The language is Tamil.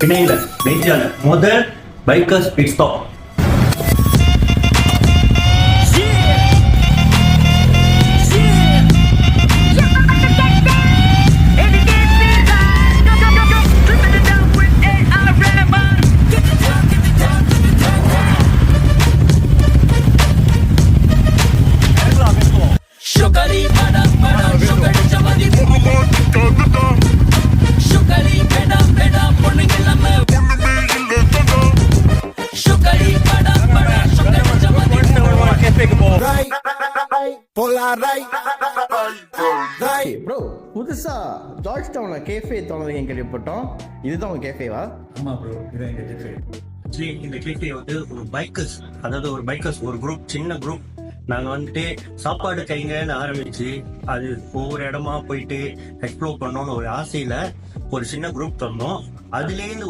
பிணையில நெய்யால முதல் பைக்கர்ஸ் பிட் ஸ்டாப். ப்ரோ, புதுசா ஜார்ஜ் டவுன்ல கேஃபே திறந்தது கேள்விப்பட்டோம். இதுதான் உங்க கேஃபேவா? ஆமா ப்ரோ, இது எங்க கேஃபே. இந்த கேஃபே வந்து ஒரு பைக்கர்ஸ், அதாவது ஒரு பைக்கர்ஸ் ஒரு குரூப், சின்ன குரூப். நாங்க வந்துட்டு சாப்பாடு கைங்கன்னு ஆரம்பிச்சு அது ஒவ்வொரு இடமா போயிட்டு எக்ஸ்ப்ளோர் பண்ணோம்னு ஒரு ஆசையில ஒரு சின்ன குரூப் தந்தோம். அதுலேருந்து